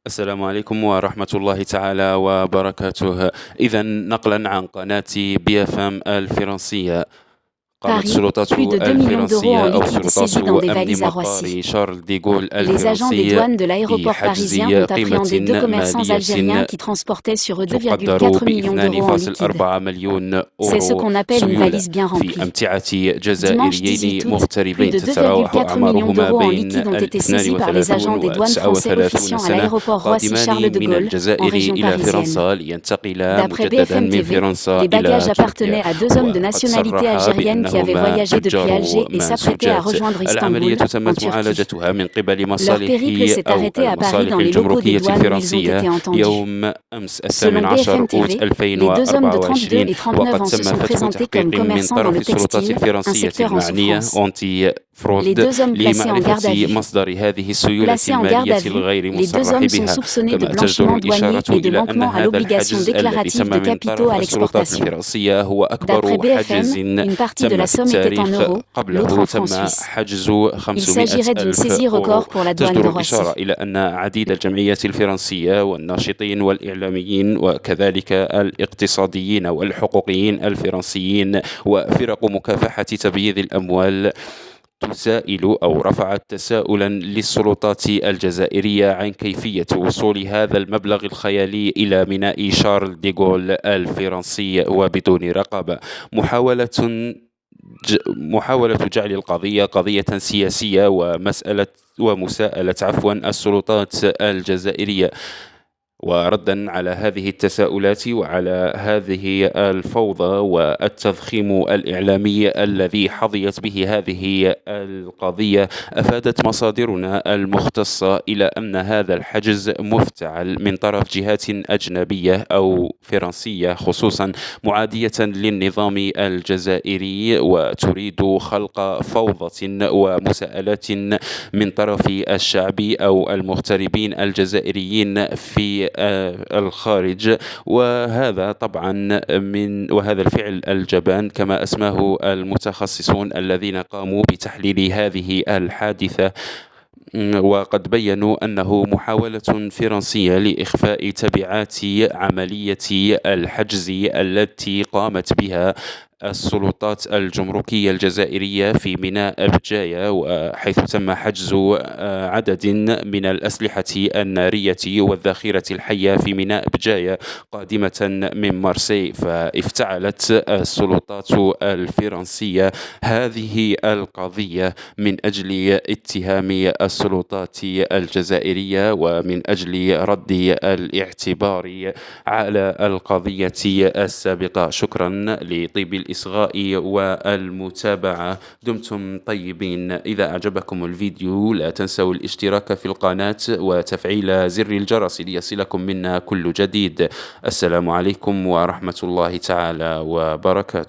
السلام عليكم ورحمة الله تعالى وبركاته. إذا نقلا عن قناة BFM الفرنسية، قامت Paris, السلطات plus de 2 millions d'euros en الفرنسية أو liquide سلطات saisis dans des أمن valises à مطار Roissy. شارل ديغول Les agents des الفرنسي douanes de l'aéroport بحجز parisien ont appréhendé deux قيمة commerçants algériens مالية qui transportaient sur eux تقدر 2,4 millions d'euros en liquide. ب2.4 مليون C'est ce أورو qu'on appelle une سيولة valise bien في remplie. أمتعة Dimanche 18 جزائريين août, plus مغتربين de تتراوح 2,4 millions أعمارهما d'euros en بين liquide ont été saisis par les 32 agents des و douanes français 39 officiant à سنة، l'aéroport Roissy-Charles قادمان de من Gaulle, en الجزائر région إلى parisienne. فرنسا لينتقلا D'après مجددا BFM من TV, فرنسا les bagages إلى تركيا. appartenaient à deux hommes de وقد nationalité صرح algérienne qui avaient بأنهما voyagé depuis تجار Alger et s'apprêtaient à منسوجات. rejoindre العملية Istanbul, en تمت Turquie. معالجتها من قبل Leur مصالح périple s'est أو arrêté à Paris المصالح dans les locaux des الجمركية douanes où ils ont الفرنسية été entendus. يوم أمس Selon 18 BFM أوت TV, les deux hommes de 32 2024. et 39 وقد ans se تم sont فتح présentés comme تحقيق من commerçants dans طرف le السلطات textile, un الفرنسية secteur en المعنية souffrance. أونتي Les فرود deux hommes placés en garde à لمعرفة vue. مصدر هذه السيولة Placés en garde المالية à vue, الغير les deux مصرح hommes sont بها. soupçonnés de كما تجدر blanchiment douanier الإشارة et de إلى أن manquement à هذا l'obligation الحجز الذي déclarative تم de من capitaux طرف à السلطات l'exportation. الفرنسية هو D'après أكبر BFM, حجز une partie de تم la في somme était en التاريخ. euros, l'autre قبله en francs تم suisses. حجز Il 500 s'agirait d'une ألف saisie أورو. record pour la douane de تجدر الإشارة Roissy. إلى أن عديد الجمعيات الفرنسية والناشطين والإعلاميين وكذلك الاقتصاديين والحقوقيين الفرنسيين وفرق مكافحة تبييض الأموال تسائل أو رفعت تساؤلا للسلطات الجزائرية عن كيفية وصول هذا المبلغ الخيالي إلى ميناء شارل ديغول الفرنسي وبدون رقابة. محاولة جعل القضية قضية سياسية ومساءلة السلطات الجزائرية. وردا على هذه التساؤلات وعلى هذه الفوضى والتضخيم الإعلامي الذي حظيت به هذه القضية، أفادت مصادرنا المختصة إلى أن هذا الحجز مفتعل من طرف جهات أجنبية أو فرنسية خصوصا معادية للنظام الجزائري وتريد خلق فوضى ومساءلات من طرف الشعب أو المغتربين الجزائريين في الخارج. وهذا طبعا وهذا الفعل الجبان كما أسماه المتخصصون الذين قاموا بتحليل هذه الحادثة، وقد بيّنوا أنه محاولة فرنسية لإخفاء تبعات عملية الحجز التي قامت بها السلطات الجمركية الجزائرية في ميناء بجاية، وحيث تم حجز عدد من الأسلحة النارية والذخيرة الحية في ميناء بجاية قادمة من مارسي. فافتعلت السلطات الفرنسية هذه القضية من أجل اتهام السلطات الجزائرية ومن أجل رد الاعتبار على القضية السابقة. شكرا لطيب الإصغاء والمتابعة. دمتم طيبين. إذا أعجبكم الفيديو لا تنسوا الاشتراك في القناة وتفعيل زر الجرس ليصلكم منا كل جديد. السلام عليكم ورحمة الله تعالى وبركاته.